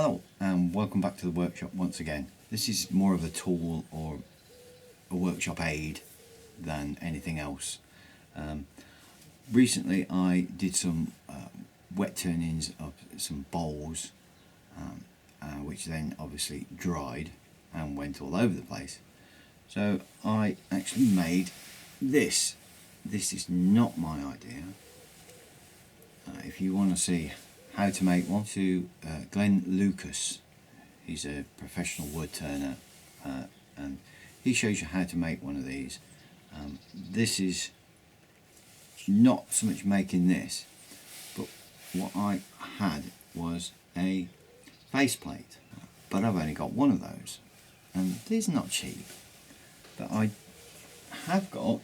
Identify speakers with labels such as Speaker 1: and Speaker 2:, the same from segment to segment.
Speaker 1: Hello and welcome back to the workshop once again. This is more of a tool or a workshop aid than anything else. Recently I did some wet turnings of some bowls which then obviously dried and went all over the place. So I actually made this. This is not my idea. If you want to see how to make one, to Glenn Lucas. He's a professional wood turner and he shows you how to make one of these. This is not so much making this, but what I had was a faceplate, but I've only got one of those and these are not cheap, but I have got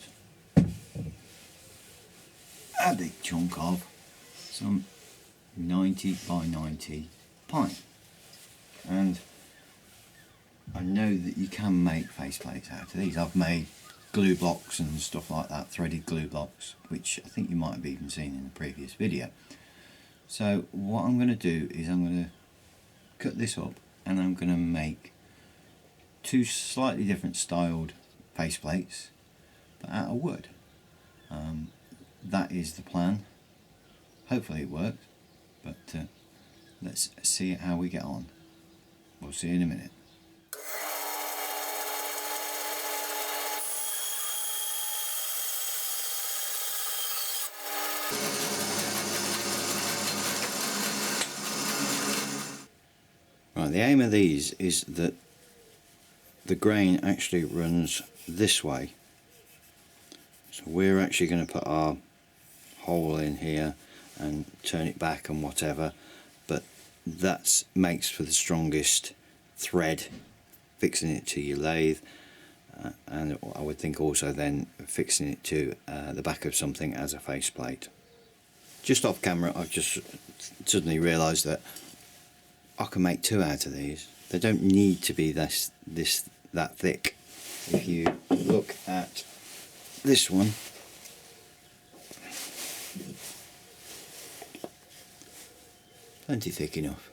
Speaker 1: a big chunk of some 90 by 90 pine, and I know that you can make faceplates out of these. I've made glue blocks and stuff like that, threaded glue blocks, which I think you might have even seen in the previous video. So what I'm going to do is I'm going to cut this up and I'm going to make two slightly different styled faceplates but out of wood. That is the plan. Hopefully it works. But let's see how we get on. We'll see you in a minute. Right, the aim of these is that the grain actually runs this way. So we're actually going to put our hole in here and turn it back and whatever, but that makes for the strongest thread fixing it to your lathe, and I would think also then fixing it to the back of something as a faceplate. Just off camera I've just suddenly realised that I can make two out of these. They don't need to be that thick. If you look at this one, plenty thick enough.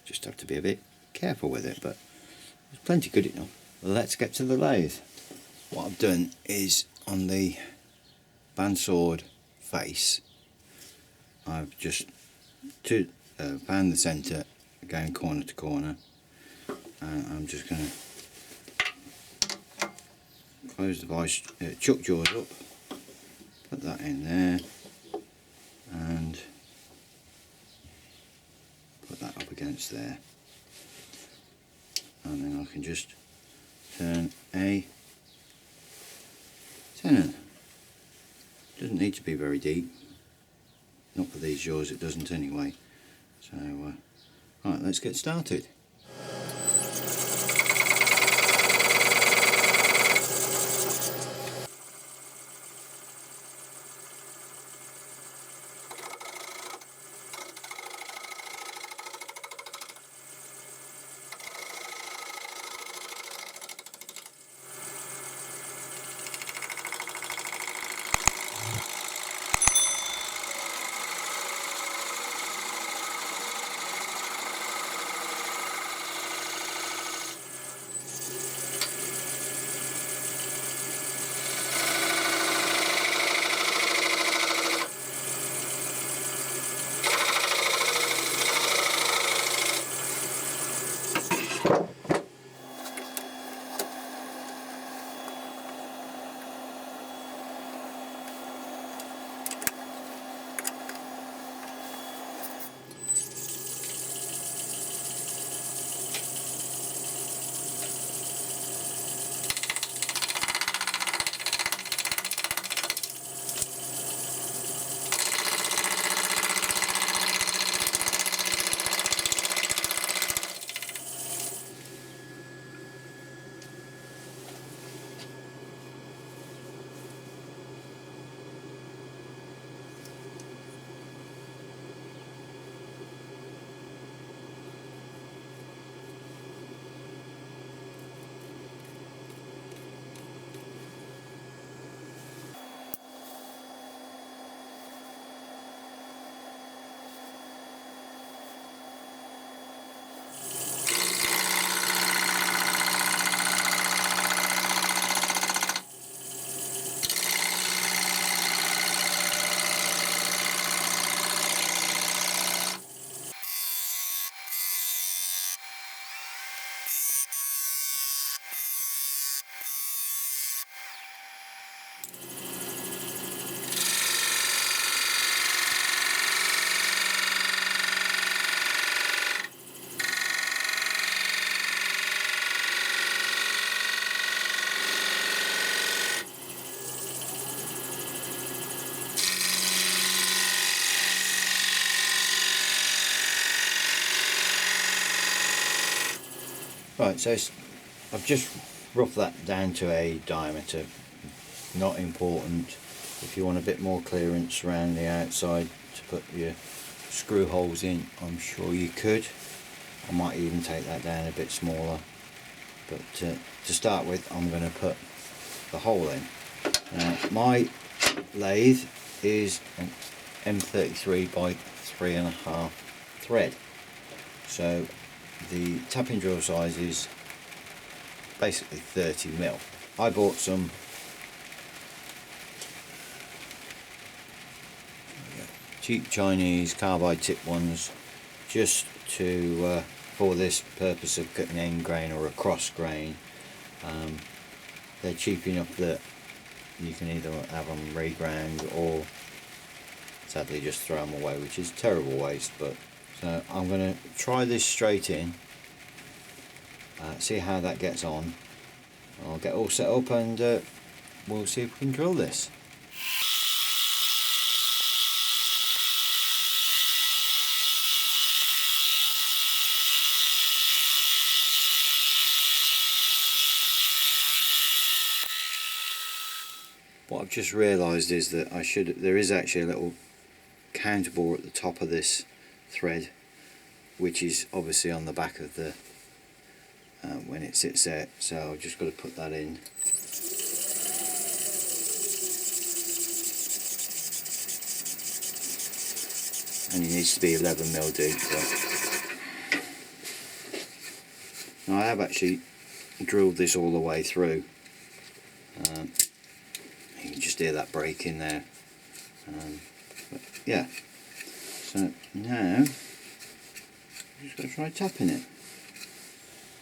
Speaker 1: Just have to be a bit careful with it, but it's plenty good enough. Let's get to the lathe. What I've done is on the bandsawed face, I've just found the centre going corner to corner, and I'm just going to close the vice chuck jaws up, put that in there, and put that up against there, and then I can just turn a tenon. Doesn't need to be very deep, not for these jaws it doesn't anyway. So right, let's get started. Right, so I've just roughed that down to a diameter, not important. If you want a bit more clearance around the outside to put your screw holes in, I'm sure you could. I might even take that down a bit smaller, but to start with I'm going to put the hole in. Now my lathe is an M33 by 3.5 thread, so the tapping drill size is basically 30mm. I bought some cheap Chinese carbide tip ones just to for this purpose of cutting an end grain or a cross grain. They're cheap enough that you can either have them reground or sadly just throw them away, which is a terrible waste. But so I'm going to try this straight in, see how that gets on. I'll get all set up and we'll see if we can drill this. What I've just realised is that there is actually a little counterbore at the top of this thread, which is obviously on the back of the when it sits there, so I've just got to put that in. And it needs to be 11mm deep. Now I have actually drilled this all the way through. You can just hear that break in there. But yeah, so now I'm just going to try tapping it.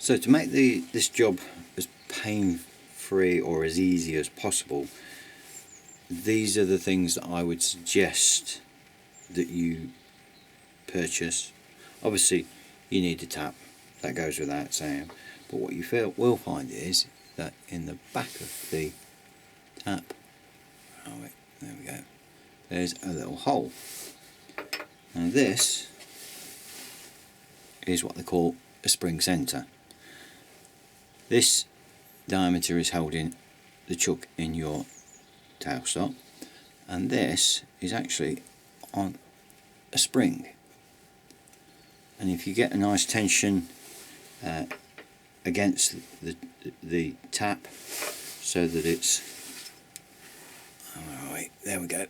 Speaker 1: So to make this job as pain-free or as easy as possible, these are the things that I would suggest that you purchase. Obviously you need to tap, that goes without saying, but what you will find is that in the back of the tap, oh wait, there we go, there's a little hole. Now this is what they call a spring centre. This diameter is held in the chuck in your tailstock, and this is actually on a spring. And if you get a nice tension against the tap, so that it's, alright, there we go.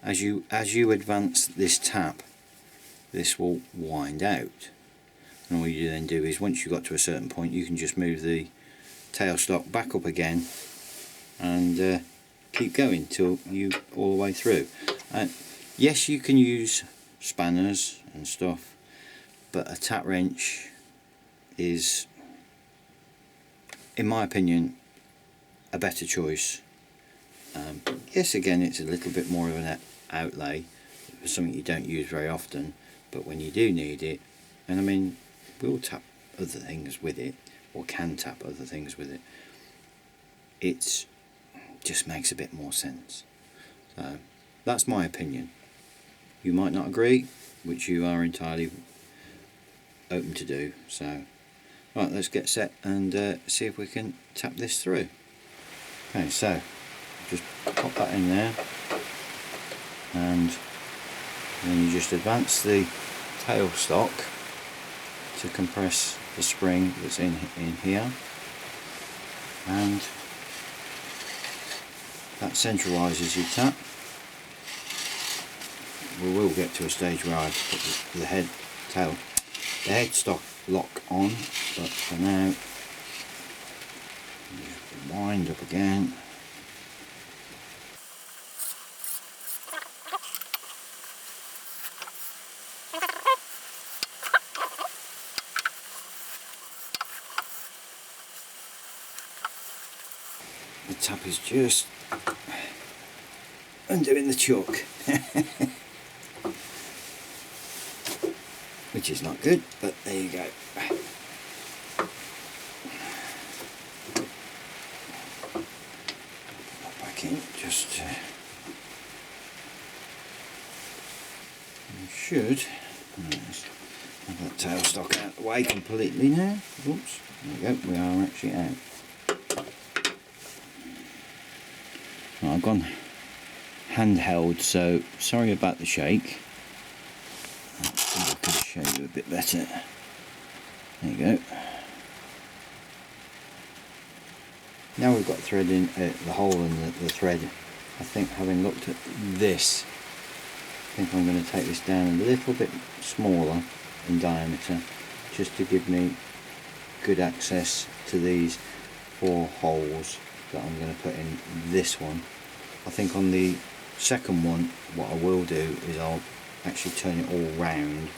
Speaker 1: As you advance this tap, this will wind out. And all you then do is, once you got to a certain point, you can just move the tailstock back up again and keep going till you all the way through. Yes, you can use spanners and stuff, but a tap wrench is, in my opinion, a better choice. Yes, again, it's a little bit more of an outlay for something you don't use very often, but when you do need it, and I mean, we'll tap other things with it, or can tap other things with it, it just makes a bit more sense. So that's my opinion. You might not agree, which you are entirely open to do. So right, let's get set and see if we can tap this through. Okay, so just pop that in there, and then you just advance the tailstock to compress the spring that's in here, and that centralises your tap. We will get to a stage where I have to put the headstock lock on, but for now, just wind up again. the tap is just undoing the chuck, which is not good, but there you go. Back in, just you should have that tailstock out of the way completely now. Oops, there we go, we are actually out. Well, I've gone handheld, so sorry about the shake. Let's see if I can show you a bit better. There you go. Now we've got thread in the hole in the thread. I think, having looked at this, I think I'm going to take this down a little bit smaller in diameter, just to give me good access to these 4 holes that I'm going to put in this one. I think on the second one, what I will do is I'll actually turn it all round,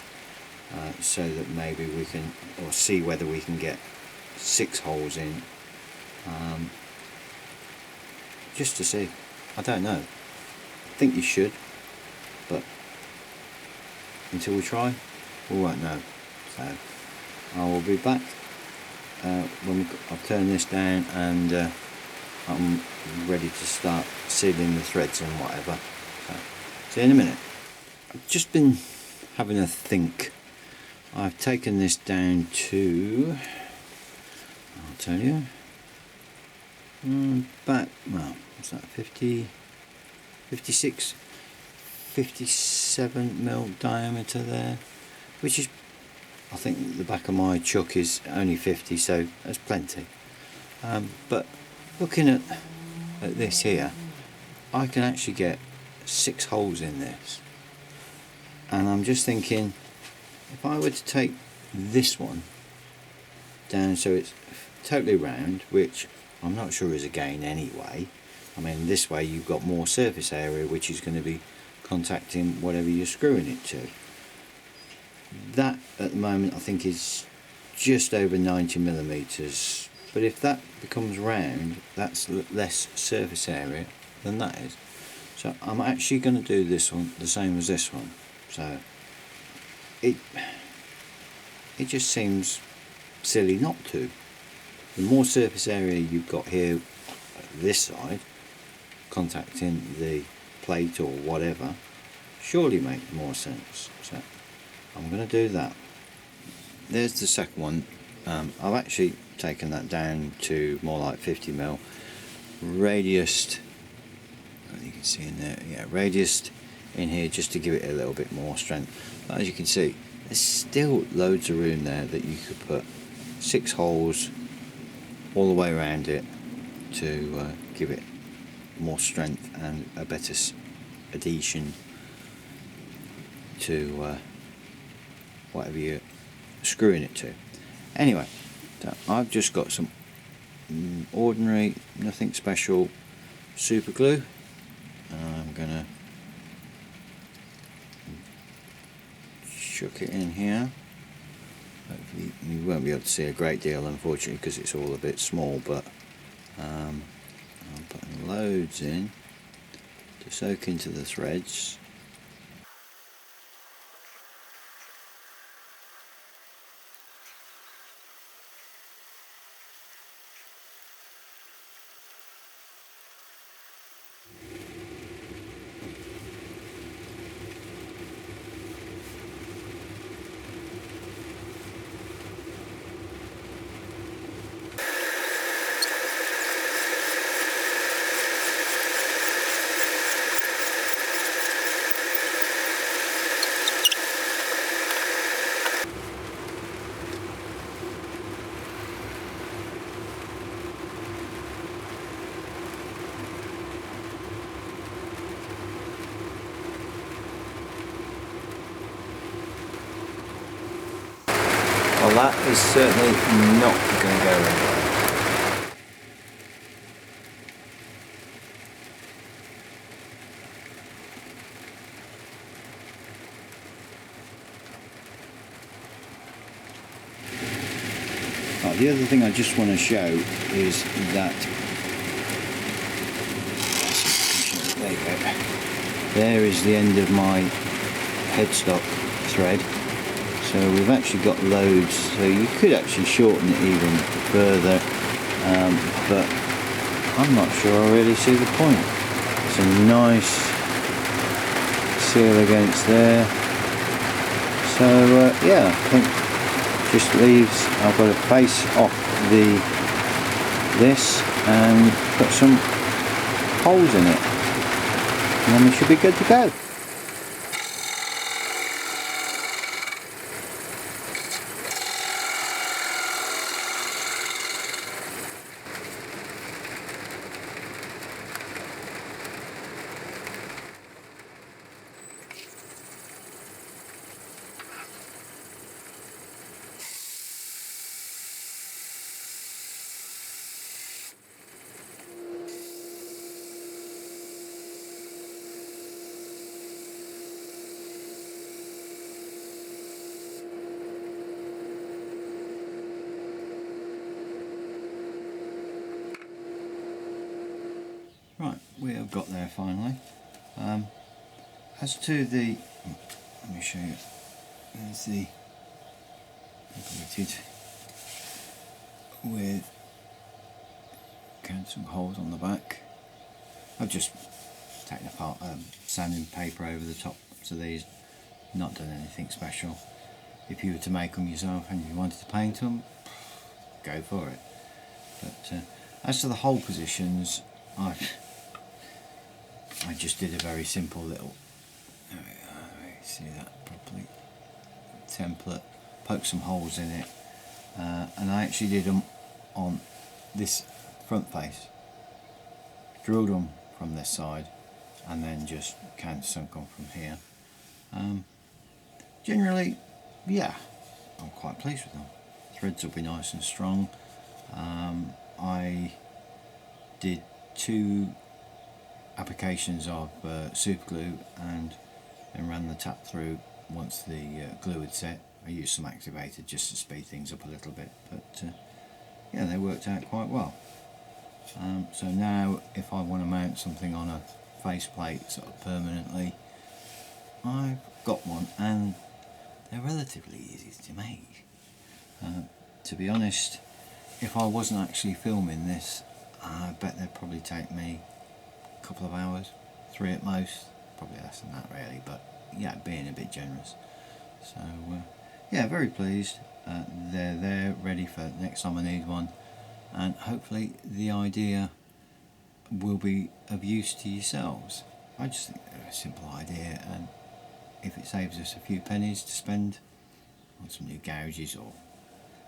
Speaker 1: so that maybe we can, or see whether we can get 6 holes in, just to see. I don't know. I think you should, but until we try, we won't know. So I will be back when I've turned this down and I'm ready to start sealing the threads and whatever. So, see you in a minute. I've just been having a think. I've taken this down to, I'll tell you, about, well, what's that, 50, 56, 57 mil diameter there, which is, I think the back of my chuck is only 50, so that's plenty. But looking at this here, I can actually get 6 holes in this, and I'm just thinking, if I were to take this one down so it's totally round, which I'm not sure is a gain anyway. I mean, this way you've got more surface area which is going to be contacting whatever you're screwing it to. That at the moment I think is just over 90 millimeters, but if that becomes round, that's less surface area than that is. So I'm actually going to do this one the same as this one. So it just seems silly not to. The more surface area you've got here, this side, contacting the plate or whatever, surely makes more sense. So I'm going to do that. There's the second one. I've actually taken that down to more like 50 mil. Radiused, you can see in there, yeah, radiused in here just to give it a little bit more strength. But as you can see, there's still loads of room there that you could put 6 holes all the way around it to give it more strength and a better adhesion to whatever you're screwing it to. Anyway, so I've just got some ordinary, nothing special super glue, and I'm gonna chuck it in here. Hopefully you won't be able to see a great deal, unfortunately, because it's all a bit small, but I'm putting loads in to soak into the threads. Well, that is certainly not going to go anywhere. The other thing I just want to show is that there you go. There is the end of my headstock thread. So we've actually got loads, so you could actually shorten it even further, but I'm not sure I really see the point. It's a nice seal against there. So yeah, I think just leaves, I've got to face off this and put some holes in it, and then we should be good to go. Right, we have got there finally. As to the, let me show you, there's the completed with some holes on the back. I've just taken apart sanding paper over the top to these, not done anything special. If you were to make them yourself and you wanted to paint them, go for it. But as to the hole positions, I just did a very simple little, see that properly, template, poke some holes in it, and I actually did them on this front face, drilled them from this side and then just countersunk them from here. Generally, yeah, I'm quite pleased with them. Threads will be nice and strong. I did 2 applications of super glue and then ran the tap through once the glue had set. I used some activator just to speed things up a little bit, but yeah, they worked out quite well. So now if I want to mount something on a faceplate sort of permanently, I've got one, and they're relatively easy to make. To be honest, if I wasn't actually filming this, I bet they'd probably take me a couple of hours, 3 at most, probably less than that really, but yeah, being a bit generous. So yeah, very pleased. They're there ready for next time I need one, and hopefully the idea will be of use to yourselves. I just think they're a simple idea, and if it saves us a few pennies to spend on some new gouges or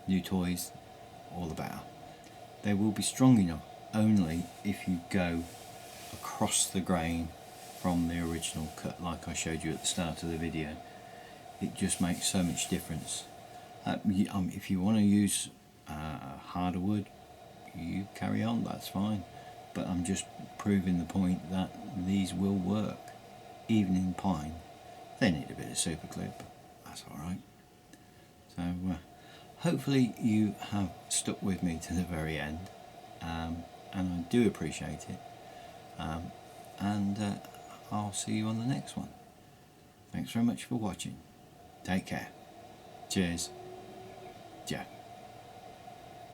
Speaker 1: new toys, all the better. They will be strong enough only if you go across the grain from the original cut, like I showed you at the start of the video. It just makes so much difference. If you want to use harder wood, you carry on, that's fine, but I'm just proving the point that these will work even in pine. They need a bit of super glue, but that's alright. So hopefully you have stuck with me to the very end, and I do appreciate it, and I'll see you on the next one. Thanks very much for watching. Take care. Cheers. Jeff.